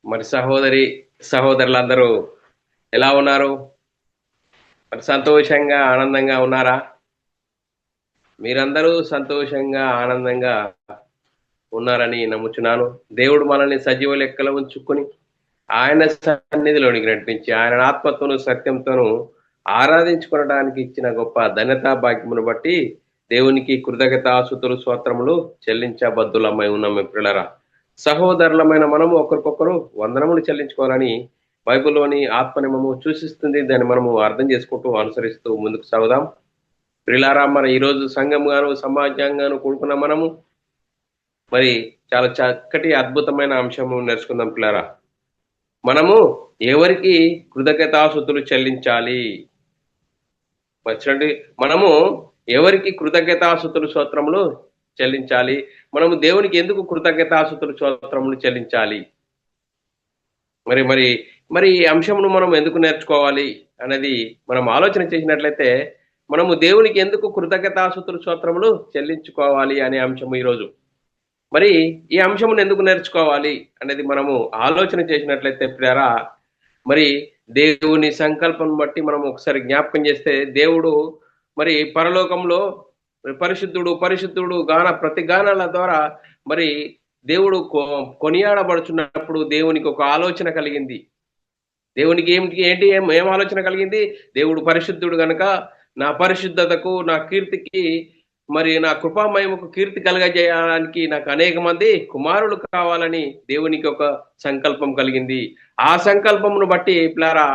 మరి సహోదరులందరూ ఎలా ఉన్నారు? మరి సంతోషంగా ఆనందంగా ఉన్నారా? మీరందరూ సంతోషంగా ఆనందంగా ఉన్నారని నమ్ముచున్నాను. దేవుడు మనల్ని సజీవ లెక్కలో ఉంచుకొని ఆయన సన్నిధిలోనికి నడిపించి ఆయన ఆత్మతోను సత్యంతోను ఆరాధించుకోవడానికి ఇచ్చిన గొప్ప ధన్యతా భాగ్యమును బట్టి దేవునికి కృతజ్ఞతాస్తుతులు స్తోత్రములు చెల్లించబద్దులమై ఉన్నాం మిత్రులారా. సహోదరులమైన మనము ఒకరికొకరు వందనములు చెల్లించుకోవాలని బైబిల్లోని ఆత్మనిమము సూచిస్తుంది. దాన్ని మనము అర్థం చేసుకుంటూ అనుసరిస్తూ ముందుకు సాగుదాం. ప్రిలారా, మరి ఈరోజు సంఘంగాను సమాజంగాను కూడుకున్న మనము మరి చాలా చక్కటి అద్భుతమైన అంశము నేర్చుకుందాం పిల్లారా. మనము ఎవరికి కృతజ్ఞతాస్తుతులు చెల్లించాలి? వచ్చినట్టు మనము ఎవరికి కృతజ్ఞతాస్తుతులు స్తోత్రములు చెల్లించాలి? మనము దేవునికి ఎందుకు కృతజ్ఞతాస్తుతులు స్తోత్రములు చెల్లించాలి? మరి మరి మరి ఈ అంశమును మనం ఎందుకు నేర్చుకోవాలి అనేది మనం ఆలోచన చేసినట్లయితే మనము దేవునికి ఎందుకు కృతజ్ఞతాస్తుతులు స్తోత్రములు చెల్లించుకోవాలి అనే అంశము ఈరోజు. మరి ఈ అంశమును ఎందుకు నేర్చుకోవాలి అనేది మనము ఆలోచన చేసినట్లయితే ప్రియరా, మరి దేవుని సంకల్పం బట్టి మనం ఒకసారి జ్ఞాపకం చేస్తే దేవుడు మరి పరలోకంలో పరిశుద్ధుడు పరిశుద్ధుడు ప్రతి గానాల ద్వారా మరి దేవుడు కొనియాడబడుచున్నప్పుడు దేవునికి ఒక ఆలోచన కలిగింది. దేవునికి ఏం ఆలోచన కలిగింది? దేవుడు పరిశుద్ధుడు గనక నా పరిశుద్ధతకు నా కీర్తికి మరి నా కృపామయముకు కీర్తి కలగజేయడానికి నాకు అనేక మంది కుమారులు కావాలని దేవునికి ఒక సంకల్పం కలిగింది. ఆ సంకల్పమును బట్టి పిల్లారా,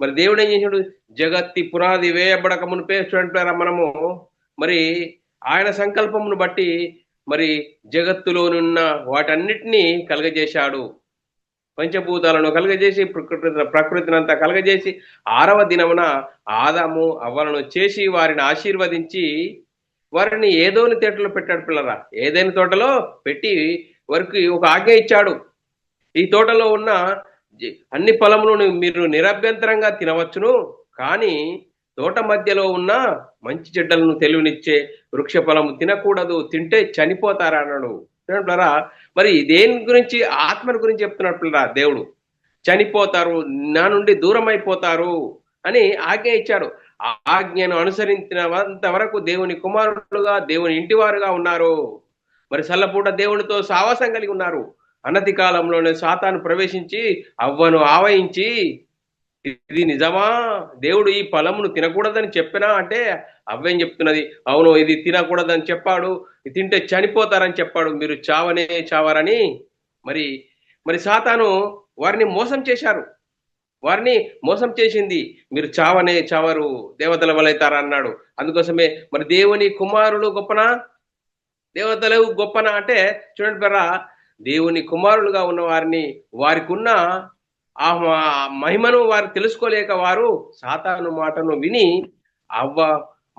మరి దేవుడు ఏం చేసాడు? జగత్తి పునాది వేయబడక మునిపే చూడండి పిల్లారా, మనము మరి ఆయన సంకల్పమును బట్టి మరి జగత్తులోనున్న వాటన్నిటినీ కలగజేశాడు. పంచభూతాలను కలగజేసి ప్రకృతిని అంతా కలగజేసి 6వ దినమున ఆదాము అవ్వలను చేసి వారిని ఆశీర్వదించి వారిని ఏదోని తోటలో పెట్టాడు పిల్లరా. ఏదైనా తోటలో పెట్టి వారికి ఒక ఆజ్ఞ ఇచ్చాడు. ఈ తోటలో ఉన్న అన్ని ఫలములను మీరు నిరభ్యంతరంగా తినవచ్చును, కానీ తోట మధ్యలో ఉన్న మంచి చెడ్డలను తెలివినిచ్చే వృక్ష ఫలము తినకూడదు, తింటే చనిపోతారా అన్నాడు. పిల్లరా, మరి దేని గురించి? ఆత్మని గురించి చెప్తున్నాడు పిల్లరా. దేవుడు చనిపోతారు, నా నుండి దూరం అయిపోతారు అని ఆజ్ఞ ఇచ్చాడు. ఆ ఆజ్ఞను అనుసరించినంత వరకు దేవుని కుమారులుగా దేవుని ఇంటివారుగా ఉన్నారు. మరి సల్లపూట దేవునితో సావాసం కలిగి ఉన్నారు. అనతి కాలంలోనే సాతాను ప్రవేశించి అవ్వను ఆవహించి, ఇది నిజమా, దేవుడు ఈ ఫలమును తినకూడదని చెప్పినా అంటే అవ్వేం చెప్తున్నది? అవును, ఇది తినకూడదని చెప్పాడు, ఇది తింటే చనిపోతారని చెప్పాడు, మీరు చావనే చావరని. మరి మరి సాతాను వారిని మోసం చేశారు. వారిని మోసం చేసింది. మీరు చావనే చావరు, దేవతల వలైతారా అన్నాడు. అందుకోసమే మరి దేవుని కుమారులు గొప్పనా, దేవతలు గొప్పనా అంటే చూడండి బరా, దేవుని కుమారులుగా ఉన్న వారిని వారికి ఉన్న ఆ మహిమను వారు తెలుసుకోలేక వారు సాతాను మాటను విని అవ్వ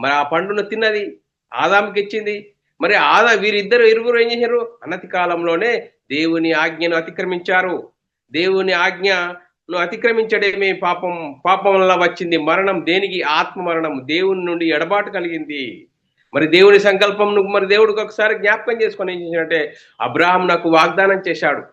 మరి ఆ పండును తిన్నది, ఆదాముకి ఇచ్చింది. మరి వీరిద్దరు ఇరువురు ఏం చేశారు? అనతి కాలంలోనే దేవుని ఆజ్ఞను అతిక్రమించారు. దేవుని ఆజ్ఞను అతిక్రమించడమే పాపం వల్ల వచ్చింది మరణం. దేనికి? ఆత్మ మరణం. దేవుని నుండి ఎడబాటు కలిగింది. మరి దేవుని సంకల్పం మరి దేవుడికి ఒకసారి జ్ఞాపకం చేసుకొని ఏం చేశాడంటే అబ్రాహాం నాకు వాగ్దానం చేశాడు.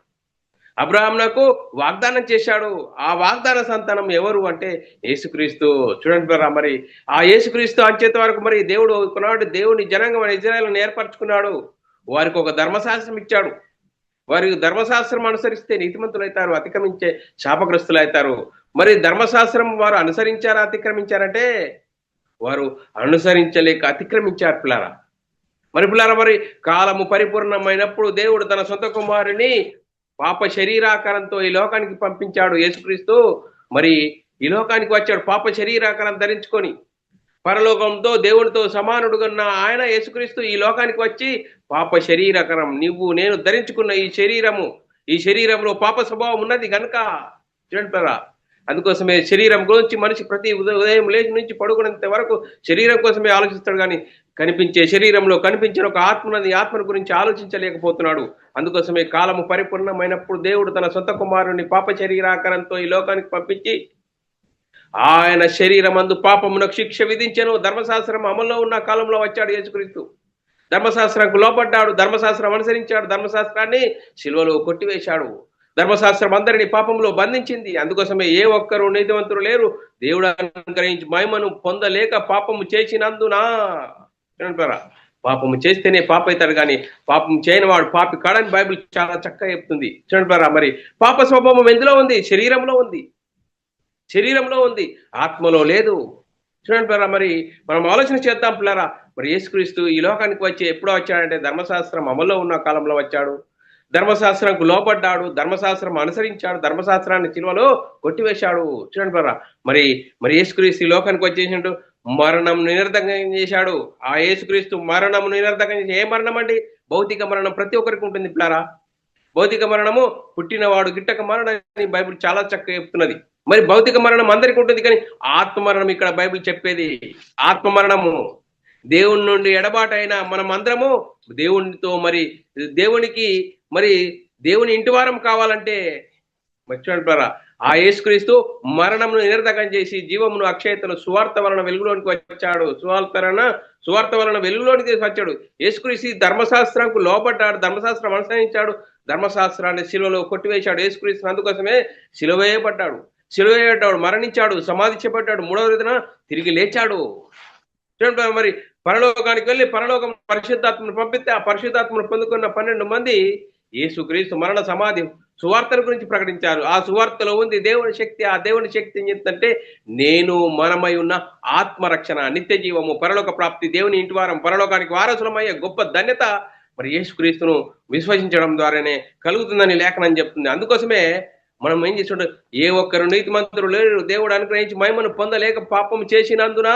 అబ్రాహాం నాకు వాగ్దానం చేశాడు. ఆ వాగ్దాన సంతానం ఎవరు అంటే యేసుక్రీస్తు. చూడండి మరి ఆ యేసుక్రీస్తు అంచేత వరకు మరి దేవుడు కొన్నాడు దేవుని జనాంగం ఇజ్రాయేలును ఏర్పరచుకున్నాడు. వారికి ఒక ధర్మశాస్త్రం ఇచ్చాడు. వారికి ధర్మశాస్త్రం అనుసరిస్తే నీతిమంతులు అవుతారు, అతిక్రమించే శాపగ్రస్తులు అవుతారు. మరి ధర్మశాస్త్రం వారు అనుసరించారా, అతిక్రమించారంటే వారు అనుసరించలేక అతిక్రమించారు పిల్లారా. మరి కాలము పరిపూర్ణమైనప్పుడు దేవుడు తన సొంత కుమారుని పాప శరీరాకారంతో ఈ లోకానికి పంపించాడు. యేసుక్రీస్తు మరి ఈ లోకానికి వచ్చాడు పాప శరీరాకారం ధరించుకొని. పరలోకంతో దేవునితో సమానుడుగా ఆయన యేసుక్రీస్తు ఈ లోకానికి వచ్చి పాప శరీరాకారం నువ్వు నేను ధరించుకున్న ఈ శరీరంలో పాప స్వభావం ఉన్నది గనుక చూడంటారా. అందుకోసమే శరీరం గురించి మనిషి ప్రతి ఉదయం లేచి నుంచి పడుకునేంత వరకు శరీరం కోసమే ఆలోచిస్తాడు, కానీ కనిపించే శరీరంలో కనిపించిన ఒక ఆత్మను గురించి ఆలోచించలేకపోతున్నాడు. అందుకోసమే కాలము పరిపూర్ణమైనప్పుడు దేవుడు తన సొంత కుమారుని పాప శరీరాకారంతో ఈ లోకానికి పంపించి ఆయన శరీరమందు పాపమునకు శిక్ష విధించెను. ధర్మశాస్త్రం అమల్లో ఉన్న కాలంలో వచ్చాడు యేసుక్రీస్తు. ధర్మశాస్త్రంకు లోపడ్డాడు, ధర్మశాస్త్రం అనుసరించాడు, ధర్మశాస్త్రాన్ని శిలువలో కొట్టివేశాడు. ధర్మశాస్త్రం అందరిని పాపంలో బంధించింది. అందుకోసమే ఏ ఒక్కరు నీతివంతులు లేరు. దేవుడు అనుగ్రహించి మహిమను పొందలేక పాపము చేసినందునా. పాపము చేస్తేనే పాప అవుతాడు, కానీ పాపం చేయని వాడు పాపి కాడని బైబిల్ చాలా చక్కగా చెప్తుంది. చూడండి మరి పాప స్వభావం ఎందులో ఉంది? శరీరంలో ఉంది. శరీరంలో ఉంది, ఆత్మలో లేదు. చూడండి మరి మనం ఆలోచన చేద్దాం పిల్లరా. మరి యేసుక్రీస్తు ఈ లోకానికి వచ్చి ఎప్పుడో వచ్చాడంటే ధర్మశాస్త్రం అమల్లో ఉన్న కాలంలో వచ్చాడు. ధర్మశాస్త్రంకు లోపడ్డాడు, ధర్మశాస్త్రం అనుసరించాడు, ధర్మశాస్త్రాన్ని సిలువలో కొట్టివేశాడు. చూడండి పిల్లరా, మరి మరి యేసుక్రీస్తు ఈ లోకానికి వచ్చేసిండు, మరణం నిరర్ధకం చేశాడు. ఆ యేసుక్రీస్తు మరణం నిరర్ధకం చేసి, ఏ మరణం అండి? భౌతిక మరణం ప్రతి ఒక్కరికి ఉంటుంది పిల్లరా. భౌతిక మరణము పుట్టినవాడు గిట్టక మరణం అని బైబిల్ చాలా చక్కగా చెప్తున్నది. మరి భౌతిక మరణం అందరికి ఉంటుంది, కానీ ఆత్మ మరణం ఇక్కడ బైబిల్ చెప్పేది. ఆత్మ మరణము దేవుని నుండి ఎడబాటైన మనం అందరము దేవునితో మరి దేవునికి మరి దేవుని ఇంటి వారం కావాలంటే మర్చిపోయారా, ఆ యేసుక్రీస్తు మరణమును నిరర్ధకం చేసి జీవమును అక్షయతను సువార్త వలన వెలుగులోనికి వచ్చాడు. సువార్త వలన వెలుగులోనికి వచ్చాడు. యేసుక్రీస్తు ధర్మశాస్త్రంకు లోపడ్డాడు, ధర్మశాస్త్రం అనుసరించాడు, ధర్మశాస్త్రాన్ని శిలువలో కొట్టివేశాడు. యేసుక్రీస్తు అందుకోసమే శిలువేయబడ్డాడు, మరణించాడు, సమాధి చేపట్టాడు, మూడవ రోజున తిరిగి లేచాడు. మరి పరలోకానికి వెళ్ళి పరలోకం పరిశుద్ధాత్మను పంపిస్తే ఆ పరిశుద్ధాత్మను పొందుకున్న 12 మంది యేసుక్రీస్తు మరణ సమాధి సువార్తల గురించి ప్రకటించారు. ఆ సువార్తలో ఉంది దేవుని శక్తి. ఆ దేవుని శక్తి ఏంటంటే నేను మనమై ఉన్న ఆత్మరక్షణ, నిత్య జీవము, పరలోక ప్రాప్తి, దేవుని ఇంటి వారం, పరలోకానికి వారసులమయ్యే గొప్ప ధన్యత మరి యేసుక్రీస్తును విశ్వసించడం ద్వారానే కలుగుతుందని లేఖనం చెప్తుంది. అందుకోసమే మనం ఏం చేస్తుంటాం, ఏ ఒక్కరు నీతిమంతులు లేరు, దేవుడు అనుగ్రహించి మహిమను పొందలేక పాపం చేసినందున.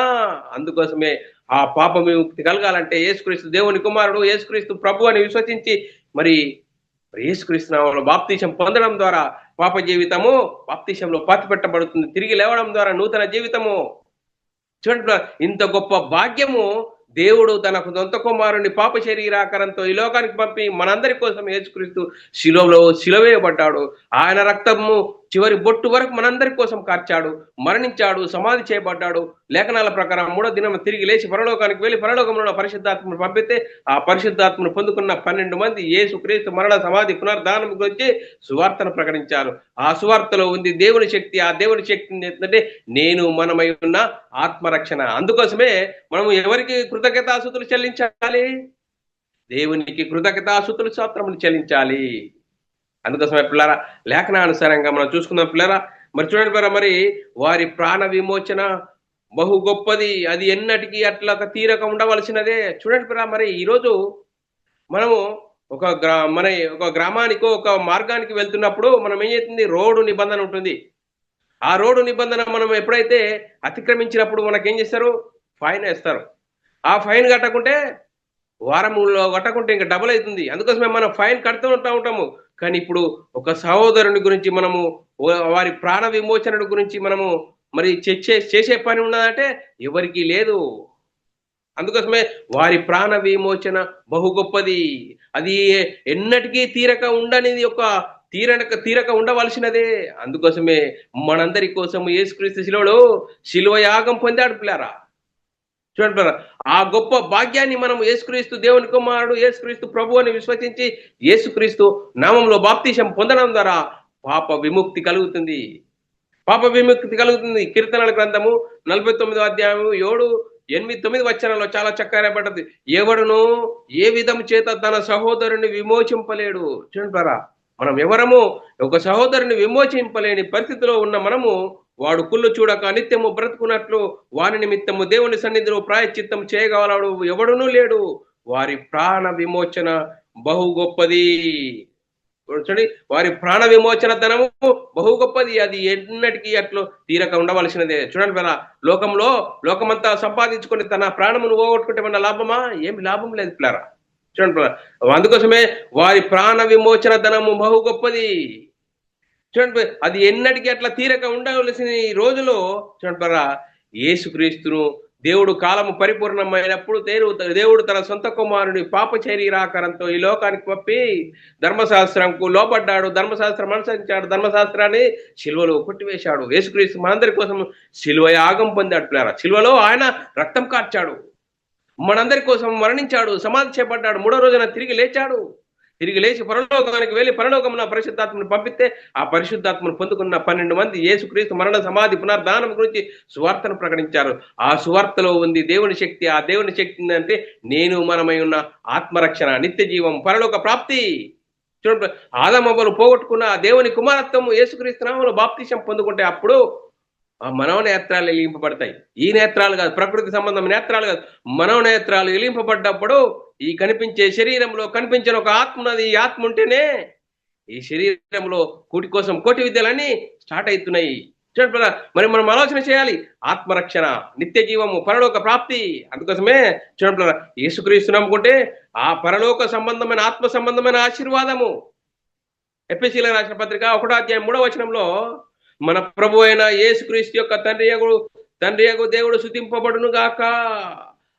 అందుకోసమే ఆ పాప విముక్తి కలగాలంటే యేసుక్రీస్తు దేవుని కుమారుడు, యేసుక్రీస్తు ప్రభు అని విశ్వసించి మరి యేసుక్రీస్తు నామములో బాప్తిసం పొందడం ద్వారా పాప జీవితము బాప్తిసంలో పాతిపెట్టబడుతుంది. తిరిగి లేవడం ద్వారా నూతన జీవితము. చూడండి, ఇంత గొప్ప భాగ్యము దేవుడు తన సొంత కుమారుని పాప శరీరాకారంతో ఈ లోకానికి పంపి మనందరి కోసం యేసుక్రీస్తు శిలువలో శిలువేయబడ్డాడు. ఆయన రక్తము చివరి బొట్టు వరకు మనందరి కోసం కార్చాడు, మరణించాడు, సమాధి చేయబడ్డాడు. లేఖనాల ప్రకారం 3వ దినం తిరిగి లేచి పరలోకానికి వెళ్ళి పరలోకంలో పరిశుద్ధాత్మను పంపితే ఆ పరిశుద్ధాత్మను పొందుకున్న 12 మంది యేసుక్రీస్తు మరణ సమాధి పునర్ధానం గురించి సువార్తను ప్రకటించారు. ఆ సువార్తలో ఉంది దేవుని శక్తి. ఆ దేవుని శక్తి ఏంటంటే నేను మనమై ఉన్న ఆత్మరక్షణ. అందుకోసమే మనము ఎవరికి కృతజ్ఞతాస్తుతులు చెల్లించాలి? దేవునికి కృతజ్ఞతాస్తుతులు స్తోత్రములు చెల్లించాలి. అందుకోసమే పిల్లరా, లేఖనానుసారంగా మనం చూసుకుందాం పిల్లరా. మరి చూడండి పిల్లరా, మరి వారి ప్రాణ విమోచన బహు గొప్పది, అది ఎన్నటికీ అట్లా తీరక ఉండవలసినదే. చూడండి పిల్లరా, మరి ఈరోజు మనము ఒక గ్రామానికో ఒక మార్గానికి వెళ్తున్నప్పుడు మనం ఏం చేస్తుంది, రోడ్డు నిబంధన ఉంటుంది. ఆ రోడ్డు నిబంధన మనం ఎప్పుడైతే అతిక్రమించినప్పుడు మనకేం చేస్తారు, ఫైన్ వేస్తారు. ఆ ఫైన్ కట్టకుంటే వారంలో కట్టకుంటే ఇంకా డబుల్ అవుతుంది. అందుకోసమే మనం ఫైన్ కడుతూ ఉంటాము. కానీ ఇప్పుడు ఒక సహోదరుని గురించి మనము వారి ప్రాణ విమోచన గురించి మనము మరి చేసే పని ఉన్నదంటే ఎవరికి లేదు. అందుకోసమే వారి ప్రాణ విమోచన బహు గొప్పది, అది ఎన్నటికీ తీరక ఉండనిది, ఒక తీరక ఉండవలసినదే. అందుకోసమే మనందరి కోసం యేసుక్రీస్తు శిలువ యాగం పొందాడు పిల్లారా. చూడండి పిల్లరా, ఆ గొప్ప భాగ్యాన్ని మనం యేసుక్రీస్తు దేవుని కుమారుడు, యేసుక్రీస్తు ప్రభు అని విశ్వసించి యేసుక్రీస్తు నామంలో బాప్తిసం పొందడం ద్వారా పాప విముక్తి కలుగుతుంది. కీర్తనల గ్రంథము 49వ అధ్యాయము 7, 8, 9 వచనాల్లో చాలా చక్కగా పడ్డది. ఎవడును ఏ విధం చేత తన సహోదరుని విమోచింపలేడు. చూడండి పిల్లరా, మనం ఎవరము ఒక సహోదరుని విమోచింపలేని పరిస్థితిలో ఉన్న మనము, వాడు కుళ్ళు చూడక నిత్యము బ్రతుకున్నట్లు వాని నిమిత్తము దేవుని సన్నిధిలో ప్రాయశ్చిత్తం చేయగలవాడు ఎవడునూ లేడు. వారి ప్రాణ విమోచన బహు గొప్పది. చూడండి, వారి ప్రాణ విమోచన ధనము బహు గొప్పది, అది ఎన్నటికీ అట్లు తీరక ఉండవలసినదే. చూడండి పిల్లరా, లోకమంతా సంపాదించుకొని తన ప్రాణమును పోగొట్టుకుంటే మన లాభమా? ఏమి లాభం లేదు పిల్లరా. చూడండి పిల్లరా, అందుకోసమే వారి ప్రాణ విమోచన ధనము బహు గొప్పది. చూడండి, అది ఎన్నటికీ అట్లా తీరక ఉండవలసిన ఈ రోజులో చూడండి పిల్లరా, యేసుక్రీస్తును దేవుడు కాలము పరిపూర్ణమైనప్పుడు దేవుడు తన సొంత కుమారుని పాప శరీరాకారంతో ఈ లోకానికి పంపి ధర్మశాస్త్రంకు లోపడ్డాడు, ధర్మశాస్త్రం అనుసరించాడు, ధర్మశాస్త్రాన్ని శిలువలో కొట్టివేశాడు. యేసుక్రీస్తు మనందరి కోసం శిలువ యాగం పొందాడు పిల్లరా. శిలువలో ఆయన రక్తం కార్చాడు, మనందరి కోసం మరణించాడు, సమాధి చేపట్టాడు, 3వ రోజున తిరిగి లేచాడు. తిరిగి లేచి పరలోకానికి వెళ్ళి పరలోకమున పరిశుద్ధాత్మను పంపిస్తే ఆ పరిశుద్ధాత్మను పొందుకున్న 12 మంది యేసుక్రీస్తు మరణ సమాధి పునర్ధానం గురించి సువార్తను ప్రకటించారు. ఆ సువార్తలో ఉంది దేవుని శక్తి. ఆ దేవుని శక్తి అంటే నేను మనమై ఉన్న ఆత్మరక్షణ, నిత్య జీవం, పరలోక ప్రాప్తి. చూడండి, ఆదామవ్వలు పోగొట్టుకున్న ఆ దేవుని కుమారత్వము యేసుక్రీస్తు నామములో బాప్తిసం పొందుకుంటే అప్పుడు ఆ మనోనేత్రాలు వెలిగింపబడతాయి. ఈ నేత్రాలు కాదు, ప్రకృతి సంబంధం నేత్రాలు కాదు, మనోనేత్రాలు వెలిగింపబడ్డప్పుడు ఈ కనిపించే శరీరంలో కనిపించిన ఒక ఆత్మ ఉన్నది. ఈ ఆత్మ ఉంటేనే ఈ శరీరంలో కూటి కోసం కోటి విద్యలన్నీ స్టార్ట్ అవుతున్నాయి. చూడండి, మరి మనం ఆలోచన చేయాలి. ఆత్మరక్షణ, నిత్య జీవము, పరలోక ప్రాప్తి. అందుకోసమే చూడండి, యేసుక్రీస్తు నమ్ముకుంటే ఆ పరలోక సంబంధమైన ఆత్మ సంబంధమైన ఆశీర్వాదము. ఎఫెసీయులకు రాసిన పత్రిక 1:3 మన ప్రభు అయిన యేసుక్రీస్తు యొక్క తండ్రి యగు దేవుడు స్తుతింపబడును గాక.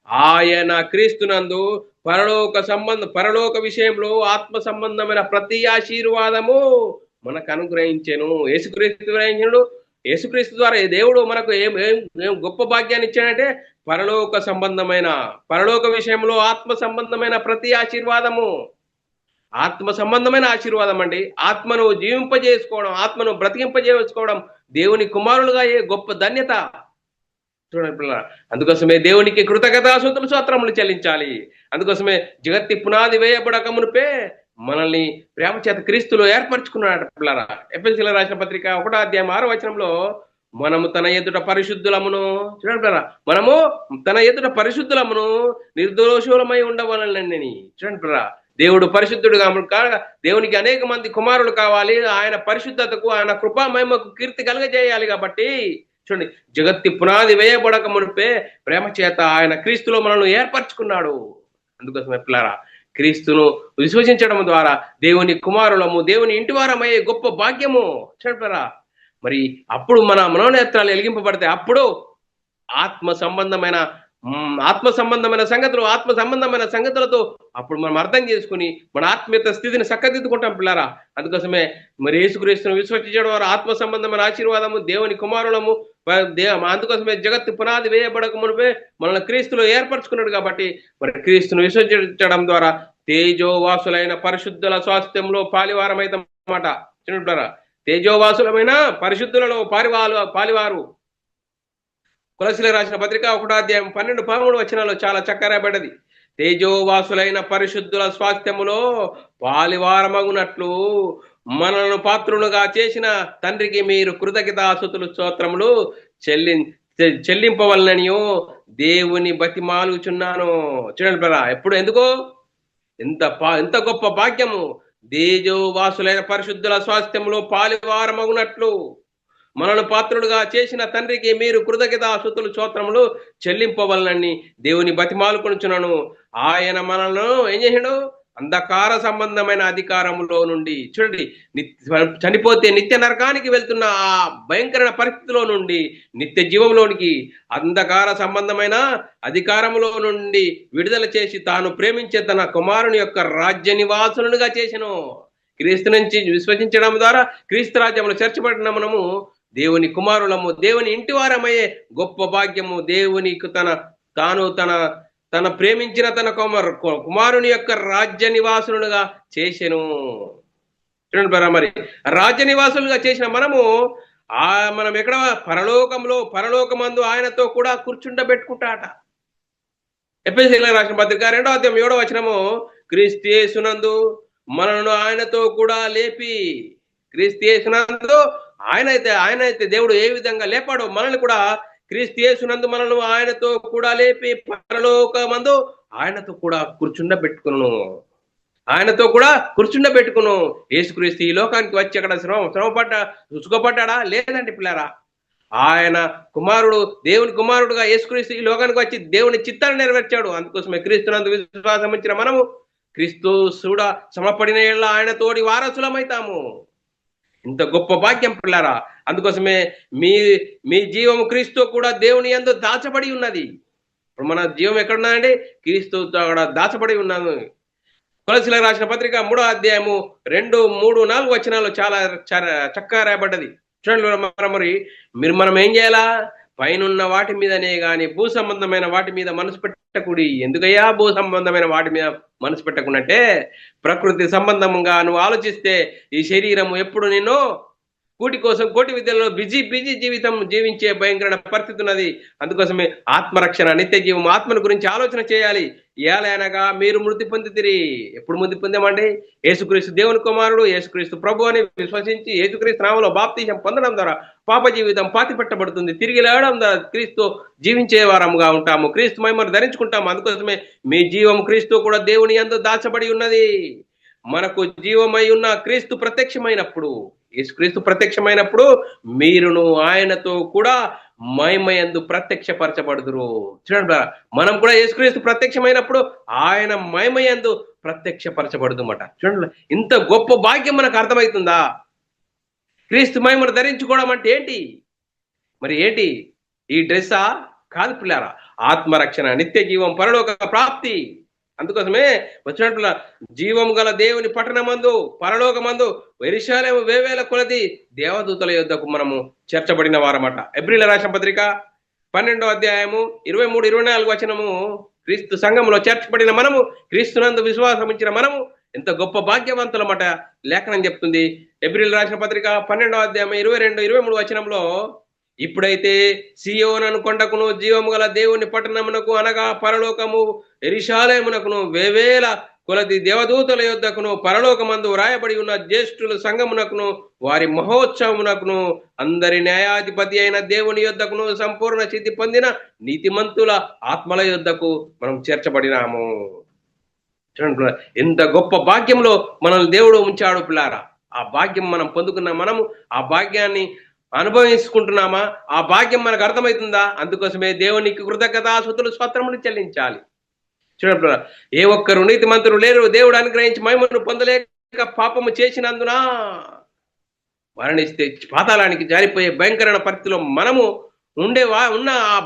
ఆయన క్రీస్తునందు పరలోక విషయంలో ఆత్మ సంబంధమైన ప్రతి ఆశీర్వాదము మనకు అనుగ్రహించెను. యేసుక్రీస్తు గ్రహించడు. యేసుక్రీస్తు ద్వారా దేవుడు మనకు ఏం గొప్ప భాగ్యాన్ని ఇచ్చాడంటే పరలోక విషయంలో ఆత్మ సంబంధమైన ప్రతి ఆశీర్వాదము. ఆత్మ సంబంధమైన ఆశీర్వాదం అండి. ఆత్మను జీవింపజేసుకోవడం, ఆత్మను బ్రతికింపజేసుకోవడం దేవుని కుమారులుగా గొప్ప ధన్యత. చూడండి పిల్లల, అందుకోసమే దేవునికి కృతజ్ఞతాస్తుతులు స్తోత్రములు చెల్లించాలి. అందుకోసమే జగత్తి పునాది వేయబడక మునిపే మనల్ని ప్రేమ చేత క్రీస్తులో ఏర్పరచుకున్నాడు పిల్లరా. ఎఫెసీయులకు రాసిన పత్రిక 1:6 మనము తన ఎదుట పరిశుద్ధులమును, చూడండి పిల్లరా, మనము తన ఎదుట పరిశుద్ధులమును నిర్దోషులమై ఉండవలనని. చూడండి పిల్లరా, దేవుడు పరిశుద్ధుడు కాక దేవునికి అనేక మంది కుమారులు కావాలి. ఆయన పరిశుద్ధతకు, ఆయన కృపామహిమకు కీర్తి కలుగజేయాలి. కాబట్టి చూడండి, జగత్తి పునాది వేయబడక మునిపే ప్రేమ చేత ఆయన క్రీస్తులో మనల్ని ఏర్పరచుకున్నాడు. అందుకోసమే పిల్లారా, క్రీస్తును విశ్వసించడం ద్వారా దేవుని కుమారులము, దేవుని ఇంటివారమయ్యే గొప్ప భాగ్యము. చూడరా, మరి అప్పుడు మన మనోనేత్రాలు వెలిగింపబడితే అప్పుడు ఆత్మ సంబంధమైన సంగతులతో అప్పుడు మనం అర్థం చేసుకుని మన ఆత్మీయత స్థితిని చక్కదిద్దుకుంటాం పిల్లారా. అందుకోసమే మరి యేసుక్రీస్తును విశ్వసించడం ద్వారా ఆత్మ సంబంధమైన ఆశీర్వాదము, దేవుని కుమారులము. అందుకోసమే జగత్తు పునాది వేయబడక మునిపే మనల్ని క్రీస్తులో ఏర్పరచుకున్నాడు. కాబట్టి మరి క్రీస్తును విశ్వసించడం ద్వారా తేజోవాసులైన పరిశుద్ధుల స్వాస్థ్యంలో పాలివారమైతమాట. చిన్నరా, తేజోవాసులమైన పరిశుద్ధులలో పాలివారు. కొలసీలకు రాసిన పత్రిక 1:12-13 చాలా చక్కగా రాయబడ్డది. తేజోవాసులైన పరిశుద్ధుల స్వాస్థ్యములో పాలివారమగునట్లు మనలను పాత్రులుగా చేసిన తండ్రికి మీరు కృతజ్ఞతాస్తుతులు స్తోత్రములు చెల్లింపవలననియో దేవుని బతిమాలుచున్నాను. చూడండి పిల్లరా, ఎప్పుడు ఎందుకో ఎంత గొప్ప భాగ్యము. తేజోవాసులైన పరిశుద్ధుల స్వాస్థ్యములో పాలివారమగునట్లు మనను పాత్రుడుగా చేసిన తండ్రికి మీరు కృతజ్ఞతాస్తుతులు స్తోత్రములు చెల్లింపవలనని దేవుని బతిమాలుకొనుచున్నాను. ఆయన మనల్ని ఏం చేసాడు? అంధకార సంబంధమైన అధికారంలో నుండి, చూడండి, చనిపోతే నిత్య నరకానికి వెళ్తున్న ఆ భయంకర పరిస్థితిలో నుండి నిత్య జీవంలోనికి, అంధకార సంబంధమైన అధికారంలో నుండి విడుదల చేసి తాను ప్రేమించే తన కుమారుని యొక్క రాజ్య నివాసులుగా చేసెను. క్రీస్తు నుంచి విశ్వసించడం ద్వారా క్రీస్తు రాజ్యంలో చేర్చబడిన మనము దేవుని కుమారులము, దేవుని ఇంటివారమయ్యే గొప్ప భాగ్యము. దేవునికి తన ప్రేమించిన తన కుమారుని యొక్క రాజ్య నివాసులుగా చేసెను. చూడండి, మరి రాజ్య నివాసులుగా చేసిన మనం ఎక్కడ? పరలోకమందు ఆయనతో కూడా కూర్చుండబెట్టుకుంటాట. ఎఫెసీయులకు రాసిన పత్రిక 2:7 క్రీస్తు యేసునందు మనను ఆయనతో కూడా లేపి, క్రీస్తు యేసునందు ఆయనైతే దేవుడు ఏ విధంగా లేపాడో మనల్ని కూడా క్రీస్తు యేసునందు మనల్ని ఆయనతో కూడా లేపి పరలోకమందు ఆయనతో కూడా కూర్చుండబెట్టుకును. యేసుక్రీస్తు ఈ లోకానికి వచ్చి అక్కడ సుఖపడ్డా? లేదండి పిల్లారా. ఆయన దేవుని కుమారుడుగా యేసుక్రీస్తు ఈ లోకానికి వచ్చి దేవుని చిత్తాన్ని నెరవేర్చాడు. అందుకోసమే క్రీస్తునందు విశ్వాసం ఉంచిన మనము క్రీస్తు కూడా సమపడిన ఏళ్ళ ఆయన తోడి వారసులమైతాము. ఇంత గొప్ప భాగ్యం పిల్లారా. అందుకోసమే మీ జీవము క్రీస్తు కూడా దేవుని యందు దాచబడి ఉన్నది. ఇప్పుడు మన జీవం ఎక్కడున్నదండి? క్రీస్తు కూడా దాచబడి ఉన్నాను. కొలసీలకు రాసిన పత్రిక 3:2-3-4 చాలా చక్కగా రాయబడ్డది. చూడండి, మరి మనం ఏం చేయాలా? పైనున్న వాటి మీదనే గాని భూ సంబంధమైన వాటి మీద మనసు పెట్టకుడి. ఎందుకయ్యా భూ సంబంధమైన వాటి మీద మనసు పెట్టకుండంటే, ప్రకృతి సంబంధంగా నువ్వు ఆలోచిస్తే ఈ శరీరము ఎప్పుడు నిన్ను కూటి కోసం కోటి విద్యలో బిజీ బిజీ జీవితం జీవించే భయంకరమైన పరిస్థితి ఉన్నది. అందుకోసమే ఆత్మరక్షణ, నిత్య జీవం, ఆత్మను గురించి ఆలోచన చేయాలి. ఏలైనగా మీరు మృతి పొందితిరి. ఎప్పుడు మృతి పొందామండి? యేసుక్రీస్తు దేవుని కుమారుడు, యేసుక్రీస్తు ప్రభు అని విశ్వసించి యేసుక్రీస్తు నామములో బాప్తిసం పొందడం ద్వారా పాప జీవితం పాతి పెట్టబడుతుంది. తిరిగి లేవడం ద్వారా క్రీస్తు జీవించే వారముగా ఉంటాము. క్రీస్తు మహిమను ధరించుకుంటాము. అందుకోసమే మీ జీవం క్రీస్తు కూడా దేవుని యందు దాచబడి ఉన్నది. మనకు జీవమై ఉన్న క్రీస్తు ప్రత్యక్షమైనప్పుడు, యేసుక్రీస్తు ప్రత్యక్షమైనప్పుడు మీరును ఆయనతో కూడా మహిమయందు ప్రత్యక్షపరచబడుదురు. చూడండి, మనం కూడా యేసుక్రీస్తు ప్రత్యక్షమైనప్పుడు ఆయన మహిమయందు ప్రత్యక్షపరచబడుదుమాట. చూడండి, ఇంత గొప్ప భాగ్యం మనకు అర్థమవుతుందా? క్రీస్తు మహిమను ధరించుకోవడం అంటే ఏంటి? మరి ఏంటి? ఈ డ్రెస్సా? కాదు పిల్లారా, ఆత్మరక్షణ, నిత్య జీవం, పరలోక ప్రాప్తి. అందుకోసమే వచ్చినట్ల జీవం గల దేవుని పట్టణమందు, పరలోకమందు, యెరూషలేము వేవేల కొలది దేవదూతల యొద్దకు మనము చేర్చబడిన వారమాట. ఎబ్రీల రాసిన పత్రిక 12వ అధ్యాయము 23-24 వచనము, క్రీస్తు సంఘంలో చేర్చబడిన మనము, క్రీస్తునందు విశ్వాసం ఉంచిన మనము ఎంత గొప్ప భాగ్యవంతులమాట లేఖనం చెప్తుంది. ఎబ్రీల రాసిన పత్రిక 12వ అధ్యాయం 22-23 వచనంలో, ఇప్పుడైతే సియోను కొండకును, జీవము గల దేవుని పట్టణమునకు అనగా పరలోకము యెరూషలేమునకును, వేవేల కొలది దేవదూతల యొద్దకును, పరలోకమందు వ్రాయబడి ఉన్న జ్యేష్ఠుల సంఘమునకును, వారి మహోత్సవమునకును, అందరి న్యాయాధిపతి అయిన దేవుని యొద్దకును, సంపూర్ణ సిద్ధి పొందిన నీతిమంతుల ఆత్మల యొద్దకు మనం చేర్చబడినాము. చూడండి, ఎంత గొప్ప భాగ్యంలో మనల్ని దేవుడు ఉంచాడు పిల్లారా. ఆ భాగ్యం మనం పొందుకున్న మనము ఆ భాగ్యాన్ని అనుభవించుకుంటున్నామా? ఆ భాగ్యం మనకు అర్థమవుతుందా? అందుకోసమే దేవునికి కృతజ్ఞతాస్తుతులు స్తోత్రములు చెల్లించాలి. చూడండి, ఏ ఒక్కరు నీతి మంతులు లేరు. దేవుడు అనుగ్రహించి మహిమను పొందలేక పాపము చేసినందున మరణిస్తే పాతాళానికి జారిపోయే భయంకరమైన పరిస్థితిలో మనము ఉన్న ఆ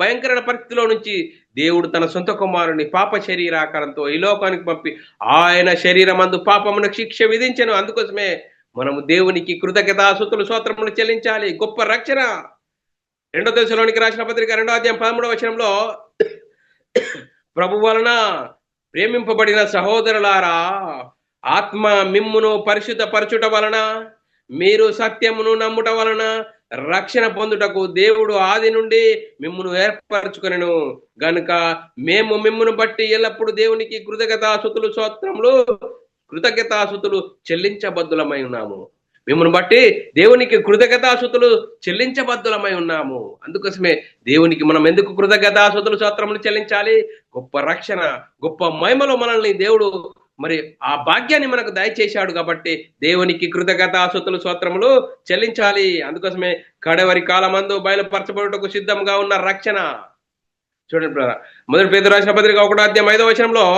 భయంకరమైన పరిస్థితిలో నుంచి దేవుడు తన సొంత కుమారుని పాప శరీరాకారంతో ఈ లోకానికి పంపి ఆయన శరీరమందు పాపమునకు శిక్ష విధించెను. అందుకోసమే మనము దేవునికి కృతజ్ఞతాస్తుతులు స్తోత్రములు చెల్లించాలి. గొప్ప రక్షణ. 2వ దశలోనికి రాసిన పత్రిక 2వ అధ్యాయం 13వ వచనంలో, ప్రభు వలన ప్రేమింపబడిన సహోదరులారా, ఆత్మ మిమ్మును పరిశుద్ధపరచుట వలన, మీరు సత్యమును నమ్ముట వలన రక్షణ పొందుటకు దేవుడు ఆది నుండి మిమ్మును ఏర్పరచుకొనెను గనుక మేము మిమ్మును బట్టి ఎల్లప్పుడు దేవునికి కృతజ్ఞతాస్తుతులు చెల్లించబద్దులమై ఉన్నాము. మిమ్మల్ని బట్టి దేవునికి కృతజ్ఞతాస్తుతులు చెల్లించబద్దులమై ఉన్నాము. అందుకోసమే దేవునికి మనం ఎందుకు కృతజ్ఞతాస్తుతులు స్తోత్రములు చెల్లించాలి? గొప్ప రక్షణ, గొప్ప మహిమలో మనల్ని దేవుడు మరి ఆ భాగ్యాన్ని మనకు దయచేశాడు కాబట్టి దేవునికి కృతజ్ఞతాస్తుతులు స్తోత్రములు చెల్లించాలి. అందుకోసమే కడవరి కాలమందు బయలుపరచబడుటకు సిద్ధంగా ఉన్న రక్షణ. చూడండి, మొదటి పేతురు రాసిన పత్రిక 1వ అధ్యాయం 5వ వచనంలో,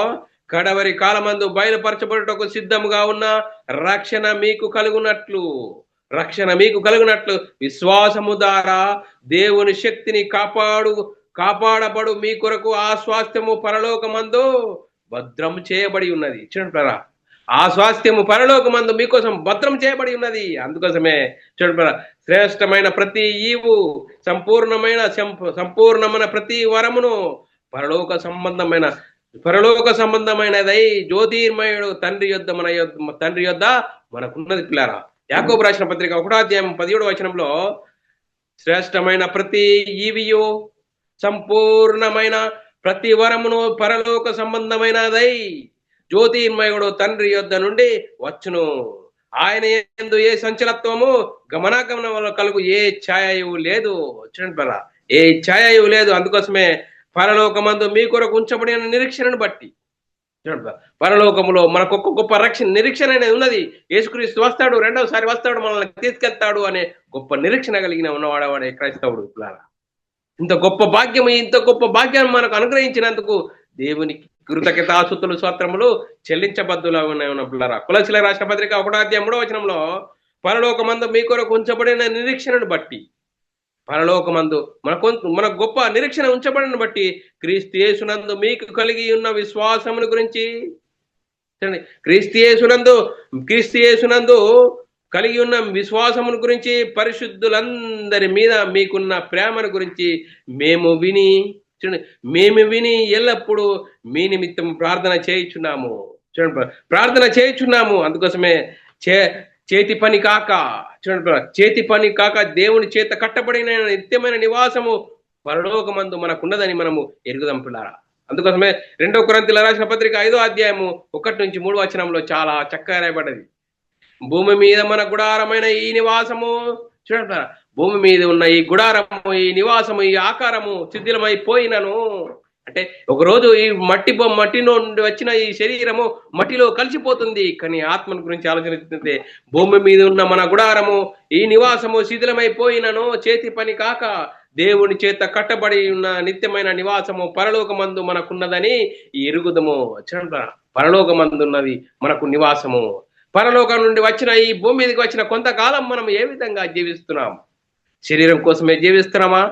కడవరి కాలమందు బయలుపరచబడుటకు సిద్ధముగా ఉన్న రక్షణ మీకు కలుగునట్లు విశ్వాసము ద్వారా దేవుని శక్తిని కాపాడబడు మీ కొరకు ఆ స్వాస్థ్యము పరలోకమందు భద్రం చేయబడి ఉన్నది. చూడండి, ఆ స్వాస్థ్యము పరలోకమందు మీకోసం భద్రం చేయబడి ఉన్నది. అందుకోసమే చూడండి, శ్రేష్టమైన ప్రతి ఈవు, సంపూర్ణమైన ప్రతి వరమును పరలోక సంబంధమైనదై జ్యోతిర్మయుడు తండ్రి యొద్ద మనకున్నది పిల్లారా. యాకోబు రాసిన పత్రిక 1వ అధ్యాయం 17వ వచనంలో, శ్రేష్టమైన ప్రతి ఈవియు, సంపూర్ణమైన ప్రతి వరమును పరలోక సంబంధమైనదై జ్యోతిర్మయుడు తండ్రి యొద్ద నుండి వచ్చును. ఆయన యందు ఏ సంచలత్వము గమనాగమనం వల్ల కలుగు ఏ ఛాయయు లేదు. చూడండి, ఏ ఛాయయు లేదు. అందుకోసమే పరలోకమందు మీ కొరకు ఉంచబడిన నిరీక్షణను బట్టి, పరలోకములో మనకు ఒక్క గొప్ప నిరీక్షణ అనేది ఉన్నది. యేసుక్రీస్తు వస్తాడు, రెండవసారి వస్తాడు, మనల్ని తీసుకెళ్తాడు అనే గొప్ప నిరీక్షణ కలిగిన ఉన్నవాడే క్రైస్తవుడు. ఇంత గొప్ప భాగ్యాన్ని మనకు అనుగ్రహించినందుకు దేవునికి కృతజ్ఞతాస్తుతులు స్తోత్రములు చెల్లించబద్దులా ఉన్న పిల్లరా. కొలస్సీలకు రాసిన పత్రిక 1వ అధ్యాయం 3వ వచనంలో, పరలోకమందు మీ కొరకు ఉంచబడిన నిరీక్షణను బట్టి, పరలోకమందు మన గొప్ప నిరీక్షణ ఉంచబడిన బట్టి క్రీస్తు యేసునందు మీకు కలిగి ఉన్న విశ్వాసమును గురించి, క్రీస్తు యేసునందు కలిగి ఉన్న విశ్వాసమును గురించి, పరిశుద్ధులందరి మీద మీకున్న ప్రేమను గురించి మేము విని చూడండి, మేము విని ఎల్లప్పుడూ మీ నిమిత్తం ప్రార్థన చేయుచున్నాము. చూడండి, ప్రార్థన చేయుచున్నాము. అందుకోసమే చేతి పని కాక, చూడండి, చేతి పని కాక దేవుని చేత కట్టబడిన నిత్యమైన నివాసము పరలోకమందు మనకున్నదని మనము ఎరుగుదాం పిల్లారా. అందుకోసమే 2 కొరింథీయులకు రాసిన పత్రిక 5వ అధ్యాయము 1 నుంచి 3 వచనంలో చాలా చక్కగా రాయబడ్డది. భూమి మీద మన గుడారమైన ఈ నివాసము, చూడండి, భూమి మీద ఉన్న ఈ గుడారము, ఈ నివాసము, ఈ ఆకారము శిథిలమైపోయినను, అంటే ఒకరోజు ఈ మట్టి నుండి వచ్చిన ఈ శరీరము మట్టిలో కలిసిపోతుంది. కానీ ఆత్మను గురించి ఆలోచన, భూమి మీద ఉన్న మన గుడారము, ఈ నివాసము శిథిలమైపోయినను చేతి పని కాక దేవుని చేత కట్టబడి ఉన్న నిత్యమైన నివాసము పరలోకమందు మనకున్నదని ఎరుగుదము. పరలోకమందున్నది మనకు నివాసము. పరలోకం నుండి వచ్చిన ఈ భూమి మీదకి వచ్చిన కొంతకాలం మనం ఏ విధంగా జీవిస్తున్నాం? శరీరం కోసమే జీవిస్తున్నామా?